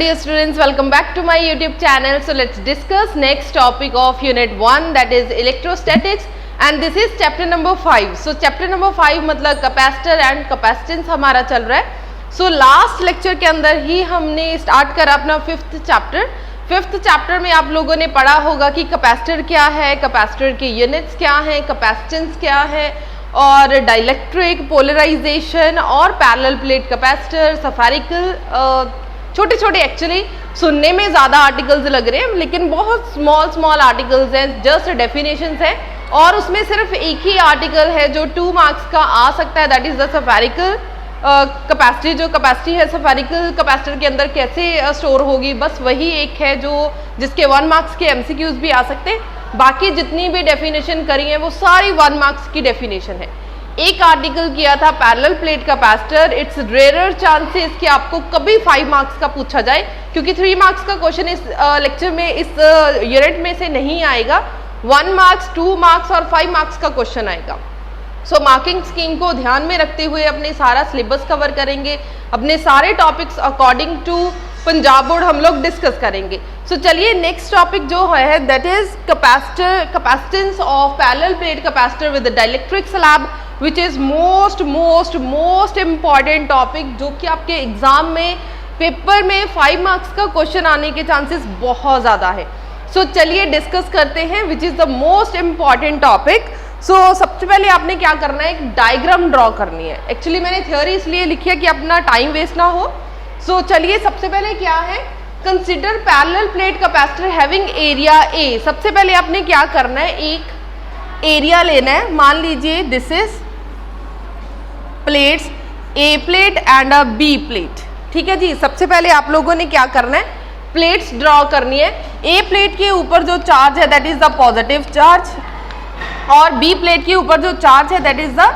dear students, welcome back to my YouTube channel. So let's discuss next topic of unit 1, that is electrostatics, and this is chapter number 5. So chapter number 5 मतलब capacitor and capacitance हमारा चल रहा है. So last lecture के अंदर ही हमने start करा अपना 5th chapter. 5th chapter में आप लोगों ने पढ़ा होगा कि कैपेसिटर क्या है, कैपेसिटर के यूनिट्स क्या हैं, कैपेसिटेंस क्या है, और डाइलेक्ट्रिक, पोलराइजेशन और पैरेलल प्लेट कैपेसिटर, सफेरिकल, छोटे छोटे एक्चुअली सुनने में ज़्यादा आर्टिकल्स लग रहे हैं लेकिन बहुत स्मॉल आर्टिकल्स हैं, जस्ट डेफिनेशंस हैं, और उसमें सिर्फ एक ही आर्टिकल है जो 2 मार्क्स का आ सकता है, that is the spherical capacity. जो कैपेसिटी है सफेरिकल कैपेसिटर के अंदर कैसे स्टोर होगी, बस वही एक है जो जिसके 1 मार्क्स के MCQs भी आ सकते हैं. बाकी जितनी भी डेफिनेशन करी है वो सारी 1 मार्क्स की डेफिनेशन है. एक आर्टिकल किया था parallel plate capacitor. It's rare chances कि आपको कभी 5 मार्क्स का पूछा जाए, क्योंकि 3 मार्क्स का क्वेश्चन इस लेक्चर में, इस यूनिट में से नहीं आएगा. 1 मार्क्स, 2 मार्क्स और 5 मार्क्स का क्वेश्चन आएगा. सो मार्किंग स्कीम को ध्यान में रखते हुए अपने सारा सिलेबस कवर करेंगे, अपने सारे topics according to Punjab board हम लोग डिस्कस करेंगे. सो चलिए नेक्स्ट टॉपिक जो है that is capacitance of parallel plate capacitor with dielectric slab, which is most important topic, जो कि आपके एग्जाम में पेपर में 5 मार्क्स का क्वेश्चन आने के चांसेस बहुत ज़्यादा है. सो चलिए डिस्कस करते हैं which is the most important topic. So सबसे पहले आपने क्या करना है, एक डायग्राम ड्रॉ करनी है. एक्चुअली मैंने थ्योरी इसलिए लिखी है कि अपना टाइम वेस्ट ना हो. सो चलिए सबसे पहले क्या है, consider parallel plate capacitor having area A. सबसे पहले आपने क्या करना है, एक एरिया लेना है. मान लीजिए this is plates, A plate and a B plate. ठीक है जी. सबसे पहले आप लोगों ने क्या करना है, प्लेट्स ड्रॉ करनी है. ए प्लेट के ऊपर जो चार्ज है that is the positive charge, और बी प्लेट के ऊपर जो चार्ज है that is the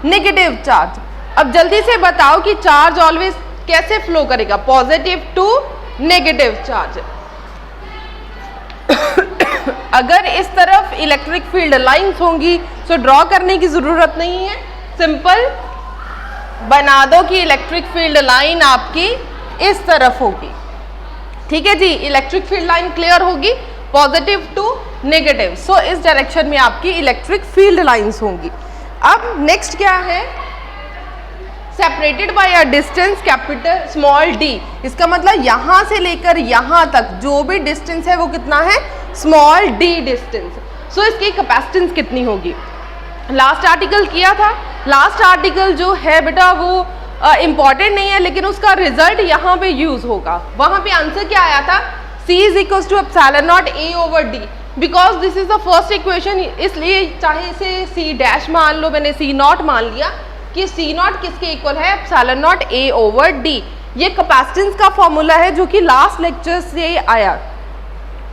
negative charge. अब जल्दी से बताओ कि चार्ज ऑलवेज कैसे फ्लो करेगा, पॉजिटिव टू नेगेटिव चार्ज. अगर इस तरफ इलेक्ट्रिक फील्ड लाइंस होंगी तो ड्रॉ करने की जरूरत नहीं है, सिंपल बना दो कि इलेक्ट्रिक फील्ड लाइन आपकी इस तरफ होगी. ठीक है जी. इलेक्ट्रिक फील्ड लाइन क्लियर होगी, पॉजिटिव टू नेगेटिव. सो इस डायरेक्शन में आपकी इलेक्ट्रिक फील्ड लाइंस होंगी. अब नेक्स्ट क्या है, separated by a distance capital small D. इसका मतलब यहां से लेकर यहां तक जो भी डिस्टेंस है वो कितना है, स्मॉल डी डिस्टेंस. सो इसकी कैपेसिटेंस कितनी होगी. लास्ट आर्टिकल किया था. लास्ट आर्टिकल जो है बेटा वो इंपॉर्टेंट नहीं है, लेकिन उसका रिजल्ट यहाँ पे यूज होगा. वहां पे आंसर क्या आया था, C is equal to epsilon naught A over D, because this is the first equation. इसलिए चाहे इसे C डैश मान लो, मैंने C नॉट मान लिया कि C नॉट किसके इक्वल है, epsilon naught A over D. ये कैपेसिटेंस का फॉर्मूला है जो कि लास्ट लेक्चर से आया.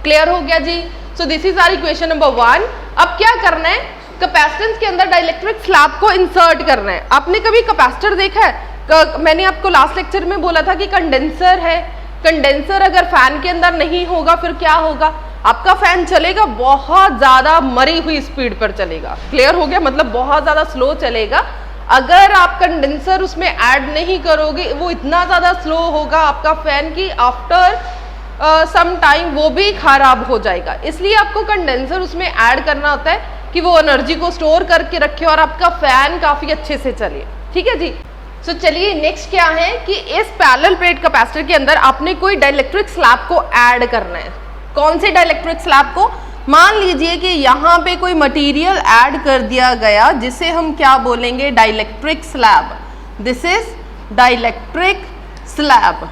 क्लियर हो गया जी. So this is our equation number 1. अब क्या करना है, कैपेसिटेंस के अंदर डाइलेक्ट्रिक स्लैब को इंसर्ट करना है. आपने कभी कैपेसिटर देखा है, मैंने आपको लास्ट लेक्चर में बोला था कि कंडेंसर है. कंडेंसर अगर फैन के अंदर नहीं होगा फिर क्या होगा, आपका फैन चलेगा बहुत ज़्यादा मरी हुई स्पीड पर चलेगा. क्लियर हो गया, मतलब बहुत ज़्यादा स्लो चलेगा. अगर आप कंडेंसर उसमें ऐड नहीं करोगे वो इतना ज़्यादा स्लो होगा आपका फैन की आफ्टर सम टाइम वो भी खराब हो जाएगा. इसलिए आपको कंडेंसर उसमें ऐड करना होता है कि वो एनर्जी को स्टोर करके रखे और आपका फैन काफ़ी अच्छे से चले. ठीक है जी. सो चलिए नेक्स्ट क्या है कि इस पैरेलल प्लेट कैपेसिटर के अंदर आपने कोई डाइलेक्ट्रिक स्लैब को ऐड करना है. कौन से डाइलेक्ट्रिक स्लैब को, मान लीजिए कि यहाँ पे कोई मटेरियल ऐड कर दिया गया जिसे हम क्या बोलेंगे, dielectric slab. This is dielectric slab.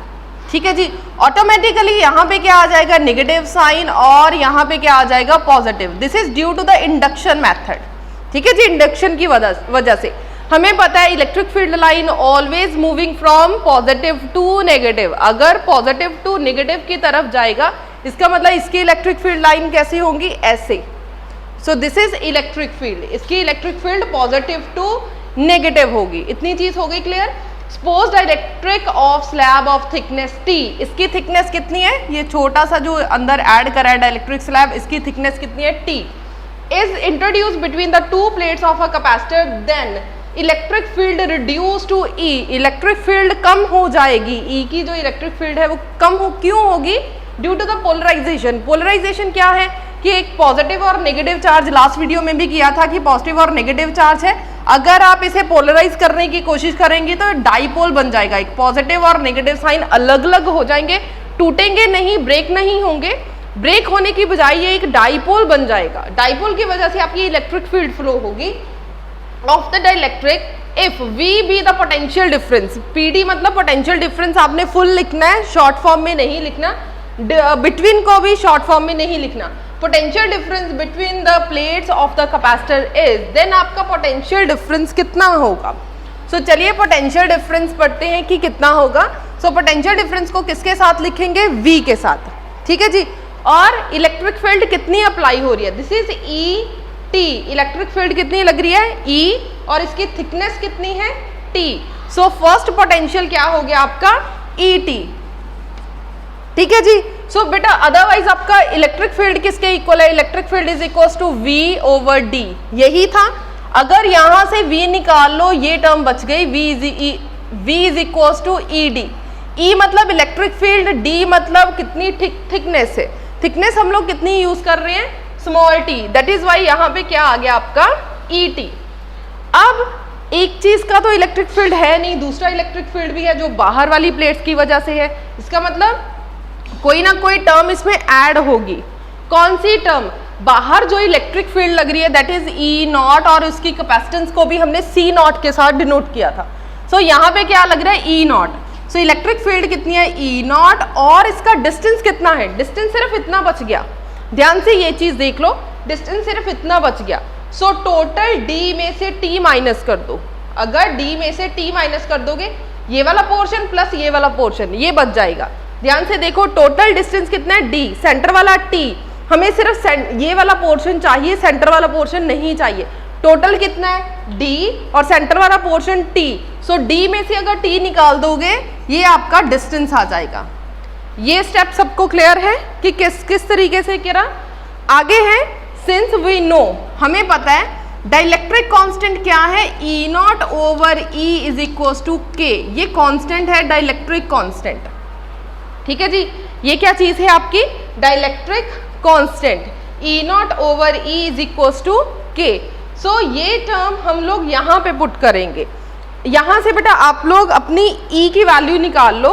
ठीक है जी. ऑटोमेटिकली यहाँ पे क्या आ जाएगा, नेगेटिव साइन, और यहाँ पे क्या आ जाएगा, positive. This is due to the induction method. ठीक है जी. इंडक्शन की वजह से हमें पता है electric field line always moving from positive to negative. अगर पॉजिटिव टू नेगेटिव की तरफ जाएगा इसका मतलब इसकी इलेक्ट्रिक फील्ड लाइन कैसी होंगी, ऐसे. So this is electric field. इसकी electric field positive to negative होगी. इतनी चीज हो गई clear. Suppose dielectric of slab of thickness T. इसकी थिकनेस कितनी है, ये छोटा सा जो अंदर ऐड करा है डाइलेक्ट्रिक स्लैब, इसकी थिकनेस कितनी है, T. Is introduce between the 2 plates of a capacitor. Then electric field reduce to E, electric field कम हो जाएगी, ई की जो इलेक्ट्रिक फील्ड है वो कम क्यों होगी? Due to the polarisation. Polarisation क्या है कि एक पॉजिटिव और नेगेटिव चार्ज, लास्ट वीडियो में भी किया था कि पॉजिटिव और नेगेटिव चार्ज है, अगर आप इसे पोलराइज करने की कोशिश करेंगे तो डाइपोल बन जाएगा, एक पॉजिटिव और नेगेटिव साइन अलग अलग हो जाएंगे, टूटेंगे नहीं, ब्रेक नहीं होंगे, ब्रेक होने की बजाय ये एक डाइपोल बन जाएगा। डाइपोल की वजह से आपकी इलेक्ट्रिक फील्ड फ्लो होगी of the dielectric if we be the potential difference. PD मतलब पोटेंशियल डिफरेंस आपने फुल लिखना है, शॉर्ट फॉर्म में नहीं लिखना, बिटवीन को भी शॉर्ट फॉर्म में नहीं लिखना। Potential difference between the plates of the capacitor is, then आपका पोटेंशियल डिफरेंस कितना होगा? चलिए पोटेंशियल डिफरेंस पढ़ते हैं कि कितना होगा। पोटेंशियल डिफरेंस को किसके साथ लिखेंगे? V के साथ, ठीक है जी। और इलेक्ट्रिक फील्ड कितनी अप्लाई हो रही है? This is E T, electric field कितनी लग रही है? E, और इसकी थिकनेस कितनी है? T। फर्स्ट पोटेंशियल क्या हो गया आपका? ET, ठीक है जी। बेटा अदरवाइज आपका इलेक्ट्रिक फील्ड किसके इक्वल है? Electric field is equal to V over D, यही था। अगर यहां से V निकाल लो, ये टर्म बच गई, V is equal to ED। E मतलब इलेक्ट्रिक फील्ड, D मतलब कितनी थिकनेस है, थिकनेस हम लोग कितनी यूज कर रहे हैं? Small t, that is why यहाँ पे क्या आ गया आपका? ET। अब एक चीज का तो इलेक्ट्रिक फील्ड है नहीं, दूसरा इलेक्ट्रिक फील्ड भी है जो बाहर वाली प्लेट्स की वजह से है। इसका मतलब कोई ना कोई टर्म इसमें ऐड होगी। कौन सी टर्म? बाहर जो इलेक्ट्रिक फील्ड लग रही है दैट इज E0, और उसकी कैपेसिटेंस को भी हमने C0 के साथ डिनोट किया था। यहाँ पे क्या लग रहा है? E0। इलेक्ट्रिक फील्ड कितनी है? E0, और इसका डिस्टेंस कितना है? डिस्टेंस सिर्फ इतना बच गया, ध्यान से ये चीज देख लो, डिस्टेंस सिर्फ इतना बच गया। टोटल D में से T माइनस कर दो। अगर D में से T माइनस कर दोगे, ये वाला पोर्शन प्लस ये वाला पोर्शन, ये बच जाएगा। ध्यान से देखो, टोटल डिस्टेंस कितना है? D, सेंटर वाला T, हमें सिर्फ ये वाला पोर्शन चाहिए, सेंटर वाला पोर्शन नहीं चाहिए। टोटल कितना है? D, और सेंटर वाला पोर्शन T। D में से अगर T निकाल दोगे, ये आपका डिस्टेंस आ जाएगा। ये स्टेप सबको क्लियर है कि किस तरीके से करा? आगे है, सिंस वी नो, हमें पता है डाइलेक्ट्रिक कांस्टेंट क्या है? E0 over E is equal to K। ये कांस्टेंट है डाइलेक्ट्रिक कांस्टेंट, ठीक है जी। ये क्या चीज है आपकी? Dielectric constant, E0 over E is equal to K। ये टर्म हम लोग यहाँ पे पुट करेंगे। यहाँ से बेटा आप लोग अपनी E की वैल्यू निकाल लो,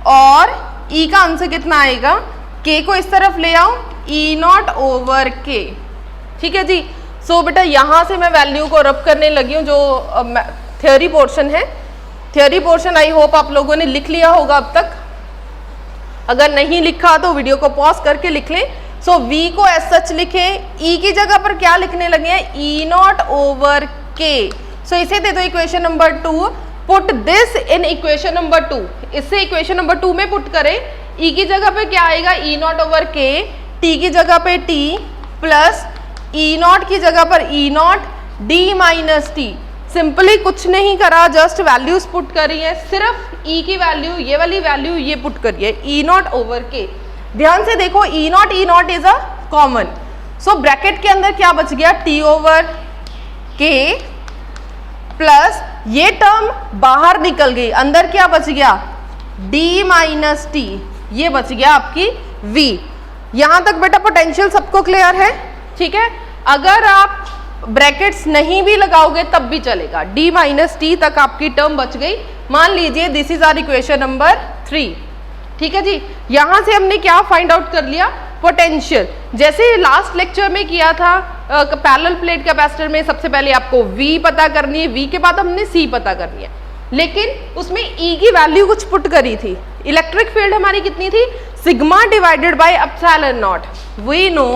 और E का आंसर कितना आएगा? K को इस तरफ ले आओ, E0 ओवर K, ठीक है जी। बेटा यहाँ से मैं वैल्यू को रब करने लगी हूँ, जो थ्योरी पोर्शन है। थ्योरी पोर्शन आई होप आप लोगों ने लिख लिया होगा अब तक, अगर नहीं लिखा तो वीडियो को पॉज करके लिख लें। V को एज सच लिखें, E की जगह पर क्या लिखने लगे हैं? E0 over K। इसे दे दो equation number 2, put this in equation number 2, इससे इक्वेशन नंबर 2 में पुट करें। E की जगह पे क्या आएगा? E0 ओवर K, T की जगह पे T, प्लस E0 की जगह पर E0, D minus T। Simply कुछ नहीं करा, जस्ट वैल्यूज पुट करी है, सिर्फ E की वैल्यू, ये वाली वैल्यू ये पुट करी है, E0 ओवर K। ध्यान से देखो, E0 is a common, bracket के अंदर क्या बच गया? T ओवर K, प्लस ये टर्म बाहर निकल गई, अंदर क्या बच गया? D माइनस T, ये बच गया आपकी V। यहां तक बेटा पोटेंशियल सबको क्लियर है, ठीक है। अगर आप ब्रैकेट्स नहीं भी लगाओगे तब भी चलेगा, D माइनस T तक आपकी टर्म बच गई। मान लीजिए this is our equation number 3, ठीक है जी। यहां से हमने क्या फाइंड आउट कर लिया? पोटेंशियल। जैसे लास्ट लेक्चर में किया था पैरेलल प्लेट कैपेसिटर में, सबसे पहले आपको V पता करनी है, V के बाद हमने C पता करनी है, लेकिन उसमें E की वैल्यू कुछ पुट करी थी। इलेक्ट्रिक फील्ड हमारी कितनी थी? Sigma divided by epsilon naught. We know,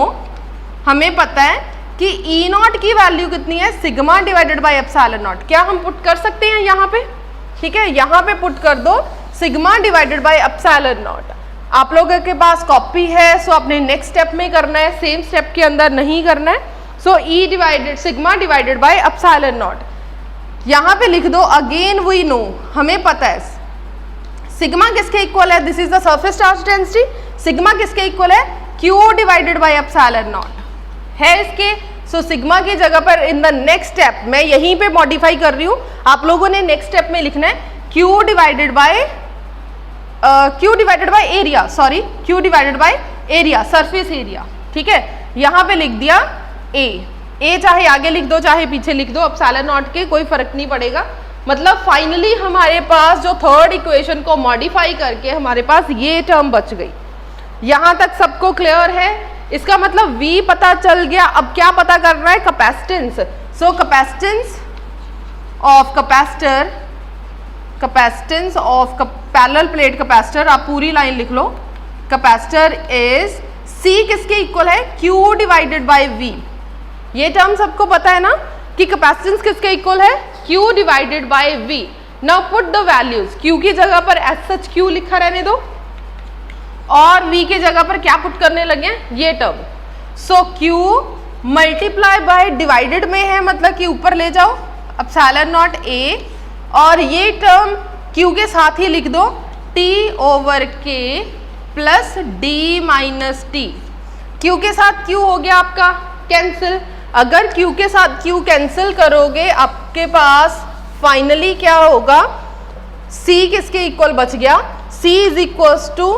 हमें पता है कि E0 की वैल्यू कितनी है? Sigma divided by epsilon naught. क्या हम पुट कर सकते हैं यहाँ पे? ठीक है, यहाँ पे पुट कर दो sigma divided by epsilon not. आप लोगों के पास कॉपी है, आपने नेक्स्ट स्टेप में करना है, सेम स्टेप के अंदर नहीं करना है। E divided sigma divided by epsilon not यहाँ पे लिख दो। अगेन वी नो, हमें पता है सिग्मा किसके इक्वल है? This is the surface charge density. Sigma किसके इक्वल है? Q divided by epsilon not है। इसके सो सिग्मा की जगह पर इन द नेक्स्ट स्टेप मैं यहीं पे मॉडिफाई कर रही हूँ, आप लोगों ने नेक्स्ट स्टेप में लिखना है Q divided by area, sorry Q divided by area, surface area, ठीक है। यहाँ पे लिख दिया A चाहे आगे लिख दो चाहे पीछे लिख दो, एप्सिलॉन नॉट के कोई फर्क नहीं पड़ेगा। मतलब फाइनली हमारे पास जो थर्ड इक्वेशन को मॉडिफाई करके हमारे पास ये टर्म बच गई। यहां तक सबको क्लियर है? इसका मतलब V पता चल गया। अब क्या पता करना है? Capacitance. So capacitance of capacitor, capacitance of parallel plate capacitor, आप पूरी लाइन लिख लो। कैपेसिटर इज C किसके इक्वल है? Q divided by V। ये टर्म सबको पता है ना कि कैपेसिटेंस किसके इक्वल है? Q divided by V। Now put the values, Q की जगह पर एज सच Q लिखा रहने दो और V की जगह पर क्या पुट करने लगे? ये term. So Q multiply by divided में है, मतलब कि ऊपर ले जाओ एप्सिलॉन नॉट A, और ये टर्म Q के साथ ही लिख दो T over K plus D minus T। Q के साथ Q हो गया आपका कैंसिल। अगर Q के साथ Q कैंसिल करोगे आपके पास फाइनली क्या होगा? C किसके इक्वल बच गया? C is equal to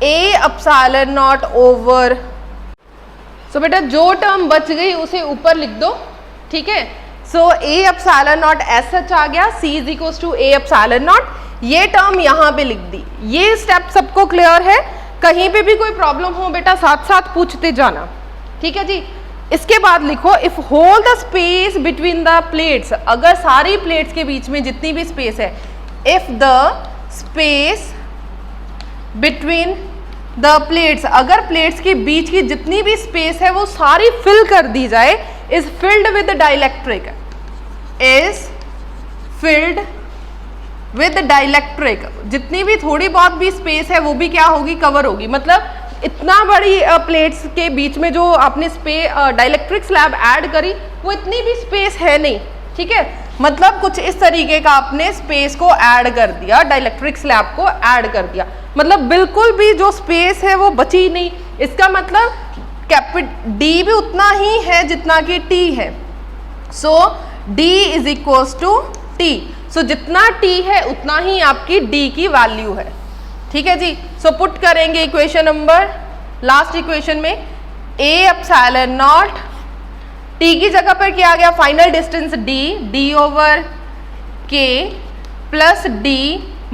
A epsilon not over. So बेटा जो टर्म बच गई उसे ऊपर लिख दो, ठीक है। So A epsilon not as such आ गया, C is equal to A epsilon not. ये टर्म यहाँ पे लिख दी। ये स्टेप सबको क्लियर है? कहीं पे भी कोई प्रॉब्लम हो बेटा साथ साथ पूछते जाना, ठीक है जी। इसके बाद लिखो if whole the space between the plates, अगर सारी प्लेट्स के बीच में जितनी भी स्पेस है, if the space between the plates, अगर प्लेट्स के बीच की जितनी भी स्पेस है वो सारी फिल कर दी जाए, is filled with dielectric, is filled with dielectric, जितनी भी थोड़ी बहुत भी स्पेस है वो भी क्या होगी? कवर होगी। मतलब इतना बड़ी प्लेट्स के बीच में जो आपने डाइलेक्ट्रिक स्लैब ऐड करी वो इतनी भी स्पेस है नहीं, ठीक है। मतलब कुछ इस तरीके का आपने स्पेस को ऐड कर दिया, डाइलेक्ट्रिक स्लैब को ऐड कर दिया, मतलब बिल्कुल भी जो स्पेस है वो बची नहीं। इसका मतलब D भी उतना ही है जितना कि T है। So D is equal to T। So जितना T है उतना ही आपकी D की वैल्यू है, ठीक है जी। सो पुट करेंगे इक्वेशन नंबर, लास्ट इक्वेशन में A एप्सिलॉन नॉट, T की जगह पर क्या आ गया? Final distance D over K plus D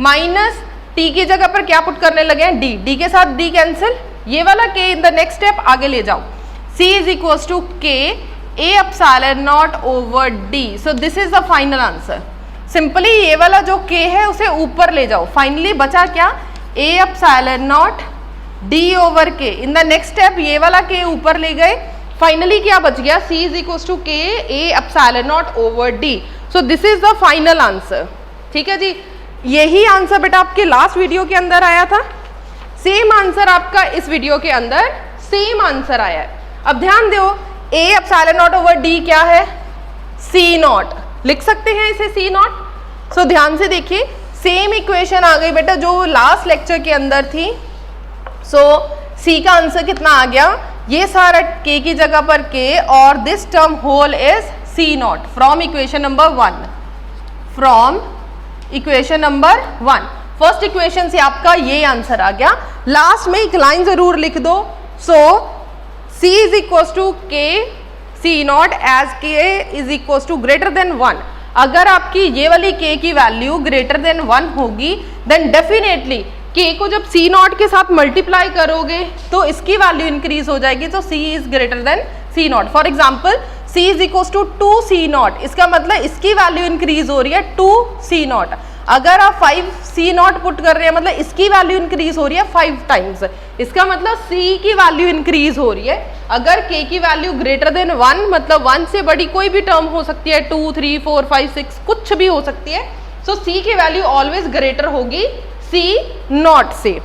minus T की जगह पर क्या पुट करने लगे हैं? D के साथ D कैंसिल, ये वाला K in the next step आगे ले जाओ। C is equal to K A epsilon not over D। So this is the final answer. Simply ये वाला जो K है उसे ऊपर ले जाओ। फाइनली बचा क्या? A epsilon not D over K। In the next step ये वाला K ऊपर ले गए, फाइनली क्या बच गया? C is equal to K A epsilon not over D। So this is the final answer, ठीक है जी। यही आंसर बेटा आपके लास्ट वीडियो के अंदर आया था, सेम आंसर आपका इस वीडियो के अंदर सेम आंसर आया है। अब ध्यान दो, A epsilon not over D क्या है? C नॉट, लिख सकते हैं इसे C नॉट। सो ध्यान से देखिए, सेम इक्वेशन आ गई बेटा जो लास्ट लेक्चर के अंदर थी। सो C का आंसर कितना आ गया? ये सारा K की जगह पर K और this term whole is C naught from equation number 1, from equation number 1। First equation से आपका ये आंसर आ गया। लास्ट में एक लाइन जरूर लिख दो। So C is equal to K C naught as K is equal to greater than 1। अगर आपकी ये वाली K की वैल्यू ग्रेटर देन 1 होगी देन डेफिनेटली K को जब C नॉट के साथ मल्टीप्लाई करोगे तो इसकी वैल्यू इंक्रीज हो जाएगी, तो C is greater than C naught. For example C is equal to 2C naught, इसका मतलब इसकी वैल्यू इंक्रीज हो रही है 2C नॉट। अगर आप 5C नॉट पुट कर रहे हैं मतलब इसकी वैल्यू इंक्रीज हो रही है 5 टाइम्स, इसका मतलब C की वैल्यू इंक्रीज हो रही है। अगर K की वैल्यू ग्रेटर देन 1 मतलब 1 से बड़ी कोई भी टर्म हो सकती है, 2, 3, 4, 5, 6 कुछ भी हो सकती है। सो C की वैल्यू ऑलवेज ग्रेटर होगी C नॉट से।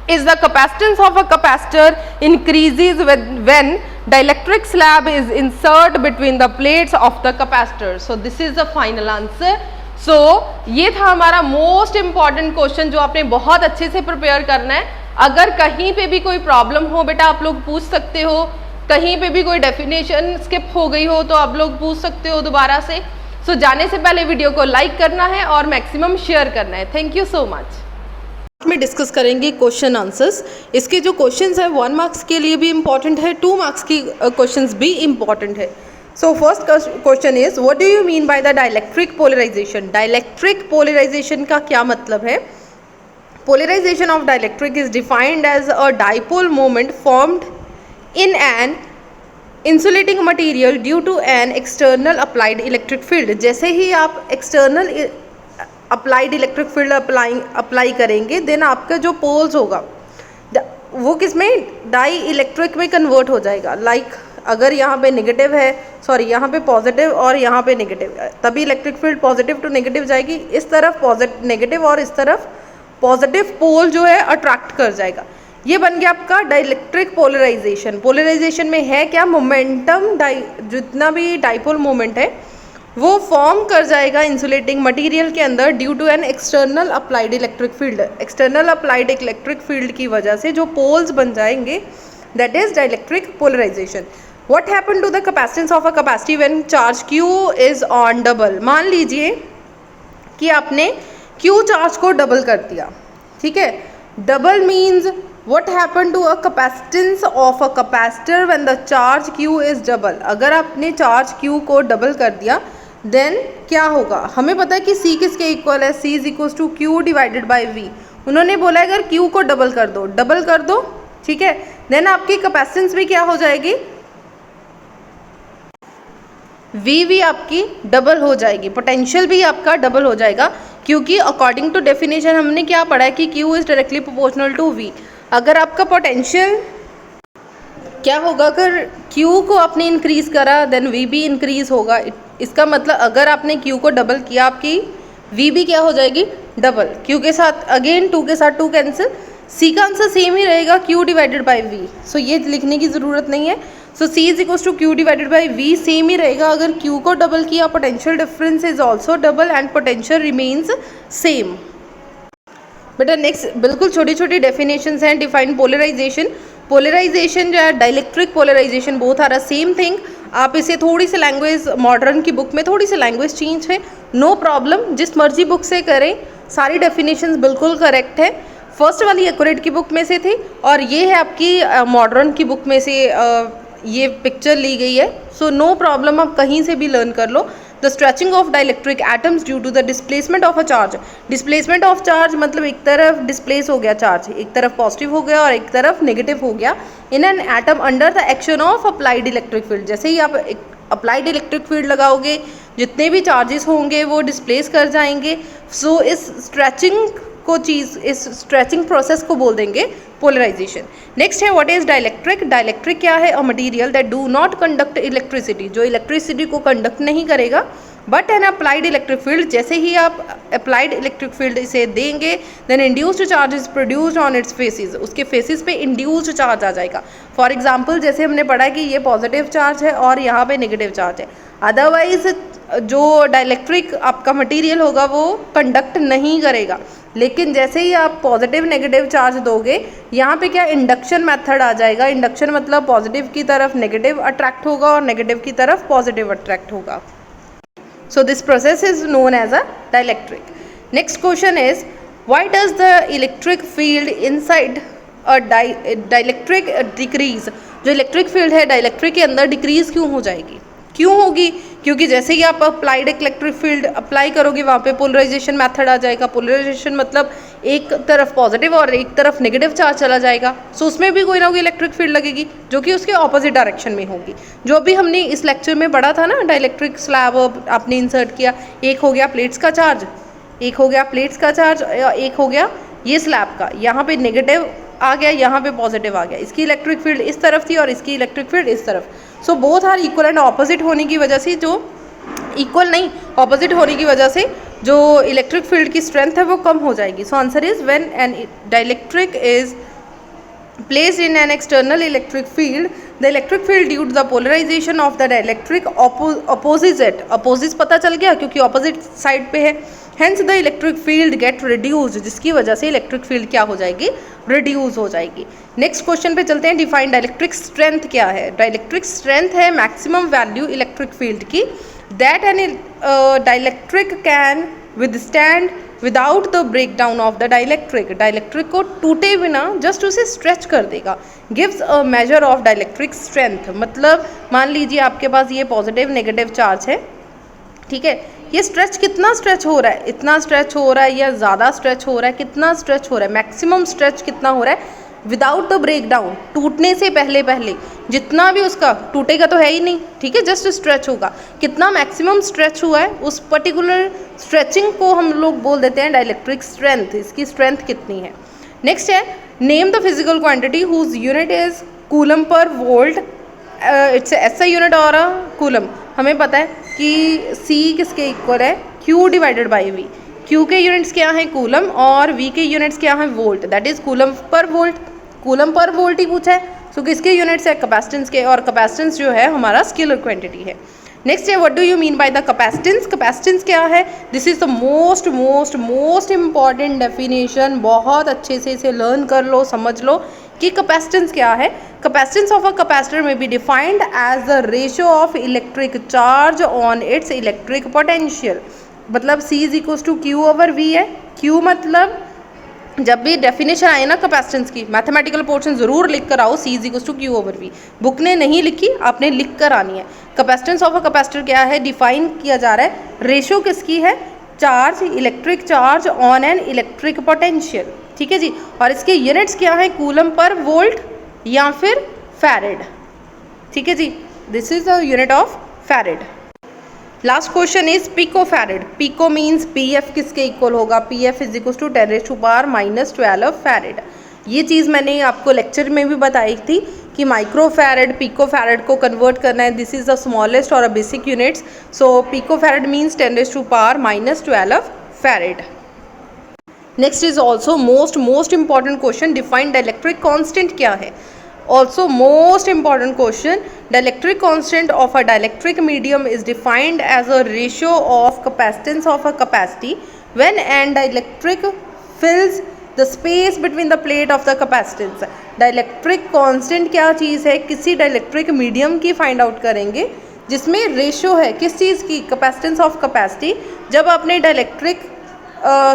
Is the capacitance of a capacitor increases when dielectric slab is inserted between the plates of the capacitor. So this is the final answer. So ये था हमारा most important question जो आपने बहुत अच्छे से प्रिपेयर करना है। अगर कहीं पे भी कोई प्रॉब्लम हो बेटा आप लोग पूछ सकते हो कहीं पे भी कोई डेफिनेशन स्किप हो गई हो तो आप लोग पूछ सकते हो दोबारा से। सो जाने से पहले वीडियो को लाइक करना है और मैक्सिमम शेयर करना है। Thank you so much. में डिस्कस करेंगे क्वेश्चन आंसर्स। इसके जो क्वेश्चंस है 1 मार्क्स के लिए भी इम्पॉर्टेंट है, 2 मार्क्स की क्वेश्चंस भी इम्पॉर्टेंट है। So first question is what do you mean by the dielectric polarization. Dielectric polarization का क्या मतलब है? Polarization of dielectric is defined as a dipole moment formed in an insulating material due to an external applied electric field. जैसे ही आप external applied electric field apply करेंगे then आपका जो पोल्स होगा वो किस में, डाई इलेक्ट्रिक में कन्वर्ट हो जाएगा। लाइक अगर यहाँ पे नेगेटिव है, सॉरी यहाँ पे पॉजिटिव और यहाँ पे नेगेटिव, तभी electric field positive to negative जाएगी। इस तरफ पॉजिटिव नेगेटिव और इस तरफ पॉजिटिव पोल जो है अट्रैक्ट कर जाएगा। ये बन गया आपका डाइलेक्ट्रिक पोलराइजेशन। पोलराइजेशन में है क्या, मोमेंटम जितना भी डाइपोल मोमेंट है वो फॉर्म कर जाएगा इंसुलेटिंग मटेरियल के अंदर due to an external applied electric field. External applied electric field की वजह से जो पोल्स बन जाएंगे that is dielectric polarization. What happen to the capacitance of a capacity when charge Q is on double. मान लीजिए कि आपने Q चार्ज को डबल कर दिया, ठीक है। Double means what happened to a capacitance of a capacitor when the charge Q is double। अगर आपने चार्ज Q को डबल कर दिया देन क्या होगा, हमें पता है कि C किसके इक्वल है, C is equal to Q divided by V। उन्होंने बोला अगर Q को डबल कर दो, ठीक है, देन आपकी कैपेसिटेंस भी क्या हो जाएगी, V आपकी डबल हो जाएगी, पोटेंशियल भी आपका डबल हो जाएगा, क्योंकि अकॉर्डिंग टू डेफिनेशन हमने क्या पढ़ा है कि Q is directly proportional to V। अगर आपका पोटेंशियल क्या होगा, अगर Q को आपने इंक्रीज़ करा देन V भी इंक्रीज़ होगा। इसका मतलब अगर आपने Q को डबल किया आपकी V भी क्या हो जाएगी, डबल। Q के साथ अगेन 2 के साथ 2 कैंसिल, C का आंसर सेम ही रहेगा Q divided by V। So ये लिखने की ज़रूरत नहीं है। So C is equal to Q divided by V same ही रहेगा। अगर Q को डबल किया potential difference is also double and potential remains same. बेटा नेक्स्ट बिल्कुल छोटी छोटी डेफिनेशंस हैं। Define polarisation. पोलराइजेशन जो है dielectric polarization both are a same thing. आप इसे थोड़ी सी लैंग्वेज मॉडर्न की बुक में थोड़ी सी लैंग्वेज चेंज है, नो प्रॉब्लम, जिस मर्जी बुक से करें, सारी डेफिनेशंस बिल्कुल करेक्ट है। फर्स्ट वाली एक्यूरेट की बुक में से थी और ये है आपकी मॉडर्न की बुक में से ये पिक्चर ली गई है। सो नो प्रॉब्लम, आप कहीं से भी लर्न कर लो। The stretching of dielectric atoms due to the displacement of a charge. Displacement of charge मतलब एक तरफ डिस्प्लेस हो गया चार्ज, एक तरफ पॉजिटिव हो गया और एक तरफ नेगेटिव हो गया in an atom under the action of applied electric field. जैसे ही आप अप्लाइड इलेक्ट्रिक फील्ड लगाओगे जितने भी चार्जेस होंगे वो डिस्प्लेस कर जाएंगे। सो इस स्ट्रेचिंग प्रोसेस को बोल देंगे पोलराइजेशन। नेक्स्ट है व्हाट इज डाइलेक्ट्रिक। डाइलेक्ट्रिक क्या है, a material that do not conduct electricity, जो इलेक्ट्रिसिटी को कंडक्ट नहीं करेगा, but an applied electric field. जैसे ही आप अप्लाइड इलेक्ट्रिक फील्ड इसे देंगे then induced charge is produced on its faces, उसके फेसिस पे इंड्यूस्ड चार्ज आ जाएगा। फॉर एग्जाम्पल जैसे हमने पढ़ा कि ये पॉजिटिव चार्ज है और यहाँ पे नेगेटिव चार्ज है। अदरवाइज जो डाइलेक्ट्रिक आपका मटेरियल होगा वो कंडक्ट नहीं करेगा, लेकिन जैसे ही आप पॉजिटिव नेगेटिव चार्ज दोगे यहाँ पे क्या इंडक्शन मेथड आ जाएगा। इंडक्शन मतलब पॉजिटिव की तरफ नेगेटिव अट्रैक्ट होगा और नेगेटिव की तरफ पॉजिटिव अट्रैक्ट होगा। So this process is known as a dielectric. Next question is why does the electric field inside a dielectric decrease. जो इलेक्ट्रिक फील्ड है डाइलेक्ट्रिक के अंदर डिक्रीज क्यों हो जाएगी, क्यों होगी, क्योंकि जैसे ही आप अप्लाइड इलेक्ट्रिक फील्ड अप्लाई करोगे वहाँ पे पोलराइजेशन मेथड आ जाएगा। पोलराइजेशन मतलब एक तरफ पॉजिटिव और एक तरफ नेगेटिव चार्ज चला जाएगा। सो उसमें भी कोई ना कोई इलेक्ट्रिक फील्ड लगेगी जो कि उसके ऑपोजिट डायरेक्शन में होगी। जो अभी हमने इस लेक्चर में पढ़ा था ना, डाइलेक्ट्रिक स्लैब आपने इंसर्ट किया, एक हो गया प्लेट्स का चार्ज, एक हो गया प्लेट्स का चार्ज, एक हो गया ये स्लैब का, यहाँ पे नेगेटिव आ गया, यहाँ पे पॉजिटिव आ गया। इसकी इलेक्ट्रिक फील्ड इस तरफ थी और इसकी इलेक्ट्रिक फील्ड इस तरफ। So both are equal and opposite होने की वजह से, जो इक्वल नहीं ऑपोजिट होने की वजह से जो इलेक्ट्रिक फील्ड की स्ट्रेंथ है वो कम हो जाएगी। So answer is when an dielectric is placed in an external electric field, the electric field due to the polarization of the dielectric opposes it। opposes पता चल गया क्योंकि opposite side पे है। Hence the electric field gate reduced, जिसकी वजह से electric field क्या हो जाएगी, रिड्यूस हो जाएगी। नेक्स्ट क्वेश्चन पे चलते हैं। डिफाइन डाइलेक्ट्रिक स्ट्रेंथ क्या है? डाइलेक्ट्रिक स्ट्रेंथ है मैक्सिमम वैल्यू इलेक्ट्रिक फील्ड की that an dielectric can withstand without the break down of the dielectric. Dielectric को टूटे बिना जस्ट उसे स्ट्रेच कर देगा। Gives a measure of dielectric strength, मतलब मान लीजिए आपके पास ये पॉजिटिव नेगेटिव चार्ज है, ठीक है, ये स्ट्रेच कितना स्ट्रेच हो रहा है, इतना स्ट्रेच हो रहा है या ज़्यादा स्ट्रेच हो रहा है, कितना स्ट्रेच हो रहा है, मैक्सिमम स्ट्रेच कितना हो रहा है, विदाउट द ब्रेक डाउन, टूटने से पहले पहले जितना भी उसका टूटेगा तो है ही नहीं, ठीक है, जस्ट स्ट्रेच होगा, कितना मैक्सिमम स्ट्रेच हुआ है उस पर्टिकुलर स्ट्रेचिंग को हम लोग बोल देते हैं डाइलेक्ट्रिक स्ट्रेंथ। इसकी स्ट्रेंथ कितनी है। नेक्स्ट है name the physical quantity whose unit is coulomb per volt, its SI unit और अ कूलम। हमें पता है कि C किसके इक्वल है, Q divided by V। Q के यूनिट्स क्या हैं, कूलम, और V के यूनिट्स क्या हैं, volt, that is coulomb per volt. Coulomb per volt ही पूछा है, सो किसके यूनिट्स है, कैपेसिटेंस के, और कैपेसिटेंस जो है हमारा स्केलर क्वांटिटी है। नेक्स्ट है what do you mean by the capacitance. Capacitance क्या है, this is the most most most important definition. बहुत अच्छे से इसे लर्न कर लो, समझ लो कि कैपेसिटेंस क्या है। Capacitance of a capacitor may be defined as the ratio of electric charge on its electric potential. मतलब C is equal to Q/V है। Q मतलब जब भी डेफिनेशन आए ना कैपेसिटेंस की, मैथमेटिकल पोर्शन जरूर लिख कर आओ, C is equal to Q/V। Book ने नहीं लिखी, आपने लिख कर आनी है। कैपेसिटेंस ऑफ अ कैपेसिटर क्या है, डिफाइन किया जा रहा है, रेशियो किसकी है, charge, electric charge on an electric potential, ठीक है जी। और इसके यूनिट्स क्या है, कूलम पर वोल्ट या फिर फैरेड, ठीक है जी, this is the unit of farad. Last question is pico farad. Pico means PF किसके इक्वल होगा, PF is equal to 10⁻⁻12 farad. ये चीज़ मैंने आपको लेक्चर में भी बताई थी कि माइक्रो फैरेड पिको फैरेड को कन्वर्ट करना है, दिस इज द स्मॉलेस्ट और a basic units, so pico farad means 10⁻⁻12 farad. Next is also most important question, define dielectric constant क्या है। Also most important question, dielectric constant of a dielectric medium is defined as a ratio of capacitance of a capacity when an dielectric fills the space between the plate of the capacitance। dielectric constant क्या चीज़ है, किसी dielectric medium की find out करेंगे जिसमें ratio है किस चीज़ की, capacitance of capacity. जब आपने डाइलेक्ट्रिक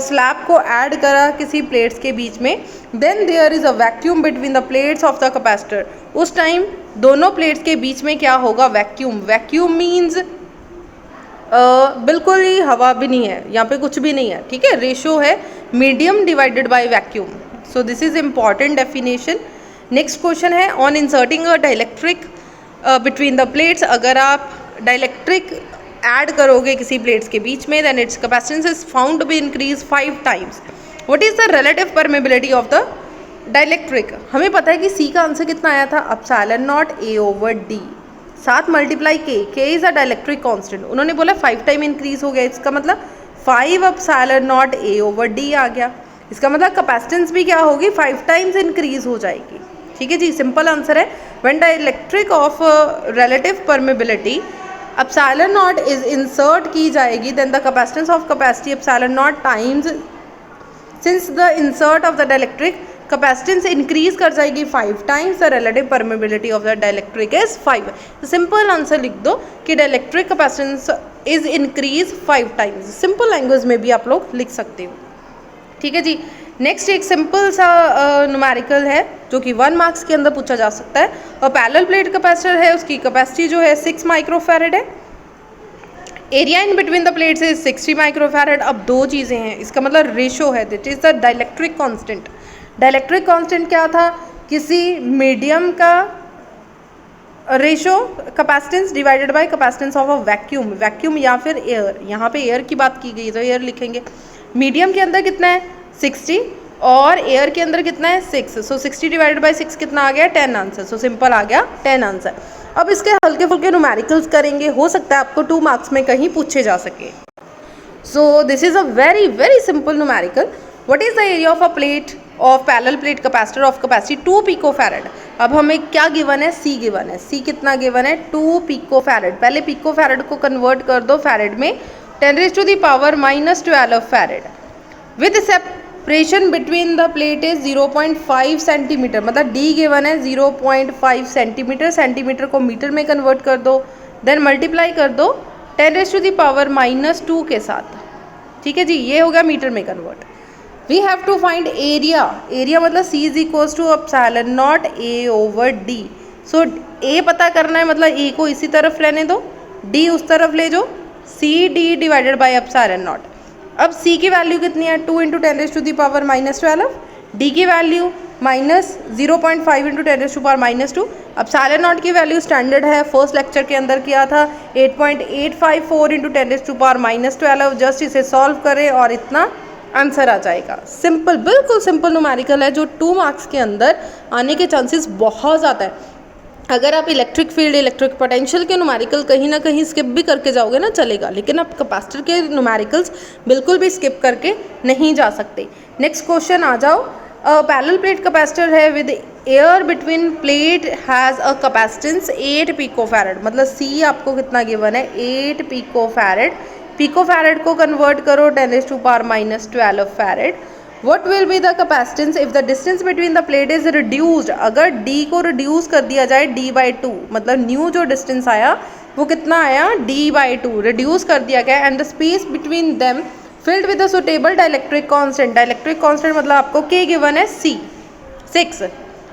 स्लैब को ऐड करा किसी प्लेट्स के बीच में, then there is a vacuum between the plates of the capacitor. उस टाइम दोनों प्लेट्स के बीच में क्या होगा, वैक्यूम। वैक्यूम मीन्स बिल्कुल ही हवा भी नहीं है, यहाँ पे कुछ भी नहीं है, ठीक है, रेशियो है medium divided by vacuum. So this is important definition. Next question है on inserting a dielectric between the plates. अगर आप डाइलेक्ट्रिक ऐड करोगे किसी प्लेट्स के बीच में, then its capacitance is found to be increase 5 times. What is the relative permeability of the dielectric. हमें पता है कि C का आंसर कितना आया था, ε0 A/D, 7 multiply K is a dielectric constant. उन्होंने बोला 5 टाइम इंक्रीज हो गया, इसका मतलब 5 ε0 A/D आ गया। इसका मतलब कैपेसिटेंस भी क्या होगी, 5 टाइम्स इंक्रीज हो जाएगी, ठीक है जी। सिंपल आंसर है when dielectric of relative permeability ε0 is insert की जाएगी, then the capacitance of capacity ε0 times, since the insert of the dielectric capacitance increase कर जाएगी 5 times, the relative permeability of the dielectric is 5। Simple answer लिख दो कि dielectric capacitance is increase 5 times. Simple language में भी आप लोग लिख सकते हो, ठीक है जी। नेक्स्ट एक सिंपल सा न्यूमेरिकल है जो कि 1 मार्क्स के अंदर पूछा जा सकता है। और पैरेलल प्लेट कैपेसिटर है, उसकी कैपेसिटी जो है 6 माइक्रोफैरेड है, area in between the plates is 60 microfarad. अब दो चीज़ें हैं, इसका मतलब रेशियो है, that is the dielectric constant. Dielectric constant क्या था, किसी मीडियम का ratio capacitance divided by capacitance of a vacuum, vacuum या फिर एयर। यहाँ पे एयर की बात की गई तो एयर लिखेंगे। मीडियम के अंदर कितना है 60 और एयर के अंदर कितना है 6, सो 60 डिवाइडेड बाय 6 कितना आ गया 10 आंसर। सो सिंपल आ गया 10 आंसर। अब इसके हल्के फुल्के न्यूमेरिकल्स करेंगे, हो सकता है आपको 2 मार्क्स में कहीं पूछे जा सके। सो this is a very very simple numerical. What is the area of a plate of parallel plate capacitor of capacity 2 picofarad. अब हमें क्या गिवन है, C गिवन है। C कितना गिवन है 2 पिकोफैरेड। पहले पिकोफैरेड को कन्वर्ट कर दो फैरेड में, 10⁻⁻12 farad with separation between the plate is 0.5 centimetre, मतलब d गिवन है 0.5 सेंटीमीटर, सेंटीमीटर को मीटर में कन्वर्ट कर दो, देन मल्टीप्लाई कर दो 10⁻⁻2 के साथ, ठीक है जी, ये हो गया मीटर में convert. We have to find area, area मतलब C is equals to epsilon naught A over D। So A पता करना है, मतलब A को इसी तरफ लेने दो, D उस तरफ ले जाओ, CD divided by epsilon not. अब C की वैल्यू कितनी है 2 × 10⁻⁻12, D की वैल्यू -0.5 × 10⁻⁻2। एप्सिलॉन नॉट की वैल्यू स्टैंडर्ड है, फर्स्ट लेक्चर के अंदर किया था 8.854 × 10⁻⁻12। जस्ट इसे सॉल्व करें और इतना आंसर आ जाएगा। सिंपल, बिल्कुल सिंपल न्यूमेरिकल है जो 2 मार्क्स के अंदर आने के चांसेस बहुत ज़्यादा है। अगर आप इलेक्ट्रिक फील्ड, इलेक्ट्रिक पोटेंशियल के न्यूमेरिकल कहीं ना कहीं स्किप भी करके जाओगे ना चलेगा, लेकिन आप कैपेसिटर के न्यूमेरिकल्स बिल्कुल भी स्किप करके नहीं जा सकते। नेक्स्ट क्वेश्चन आ जाओ। पैरेलल प्लेट कैपेसिटर है with air between plate has a capacitance 8 पिकोफैरड, मतलब C आपको कितना गिवन है 8 पिकोफैरड। पिकोफैरड को कन्वर्ट करो 10⁻⁻12 farad. What will be the capacitance if the distance between the plate is reduced? अगर D को रिड्यूस कर दिया जाए D/2, मतलब न्यू जो डिस्टेंस आया वो कितना आया D/2 रिड्यूस कर दिया गया, and the space between them filled with a suitable dielectric constant. Dielectric constant मतलब आपको K गिवन है 6,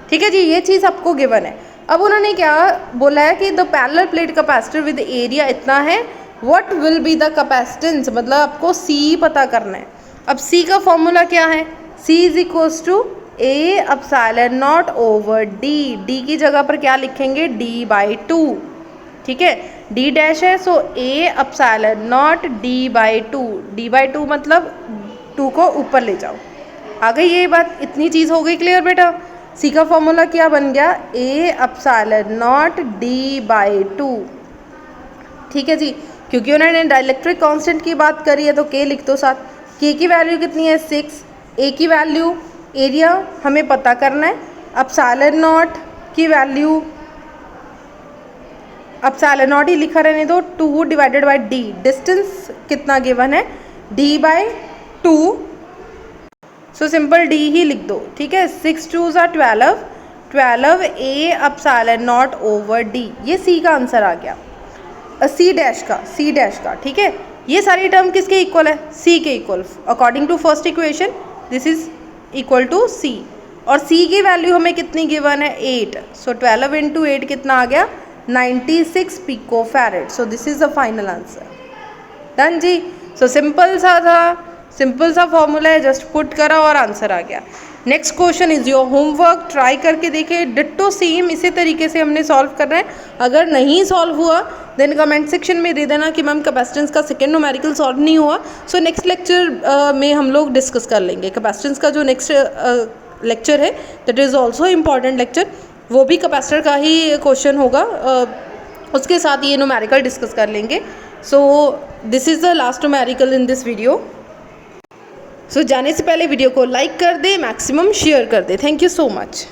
ठीक है जी, ये चीज़ आपको गिवन है। अब उन्होंने क्या बोला है कि the parallel plate capacitor with area इतना है, what will be the capacitance, मतलब आपको C पता करना है। अब C का फॉर्मूला क्या है, C is equals to A epsilon not over D। D की जगह पर क्या लिखेंगे D/2, ठीक है, D डैश है, so A epsilon not D/2। D/2 मतलब 2 को ऊपर ले जाओ। आ गई ये बात, इतनी चीज़ हो गई क्लियर बेटा। C का फॉर्मूला क्या बन गया A एप्सिलॉन नॉट D/2, ठीक है जी, क्योंकि उन्होंने डाइलेक्ट्रिक कांस्टेंट की बात करी है तो K लिख दो साथ। K की वैल्यू कितनी है 6, A की वैल्यू, एरिया हमें पता करना है, एप्सिलॉन नॉट की वैल्यू, एप्सिलॉन नॉट ही लिखा रहने दो, 2 डिवाइडेड बाय D, डिस्टेंस कितना गिवन है D/2, सो सिंपल D ही लिख दो, ठीक है। 6 2s are 12 A epsilon not over D, ये C का आंसर आ गया। C डैश का, ठीक है, ये सारी टर्म किसके इक्वल है C के equal, according to first equation this is equal to C, और C की वैल्यू हमें कितनी गिवन है 8, सो 12 × 8 कितना आ गया 96 picofarad. So this is the final answer, done जी। सो सिंपल सा फॉर्मूला है, जस्ट पुट करा और आंसर आ गया। Next question is your homework, try करके देखिए, डिट्टो सेम इसी तरीके से हमने सॉल्व करना है। अगर नहीं सॉल्व हुआ देन कमेंट सेक्शन में दे देना कि मैम कैपेसिटेंस का सेकेंड न्यूमेरिकल सॉल्व नहीं हुआ। सो नेक्स्ट लेक्चर में हम लोग डिस्कस कर लेंगे कैपेसिटेंस का जो नेक्स्ट लेक्चर है, that is also important lecture, वो भी कैपेसिटर का ही क्वेश्चन होगा, उसके साथ ये न्यूमेरिकल डिस्कस कर लेंगे। So this is the last numerical in this video. सो जाने से पहले वीडियो को लाइक कर दे, मैक्सिमम शेयर कर दे। Thank you so much.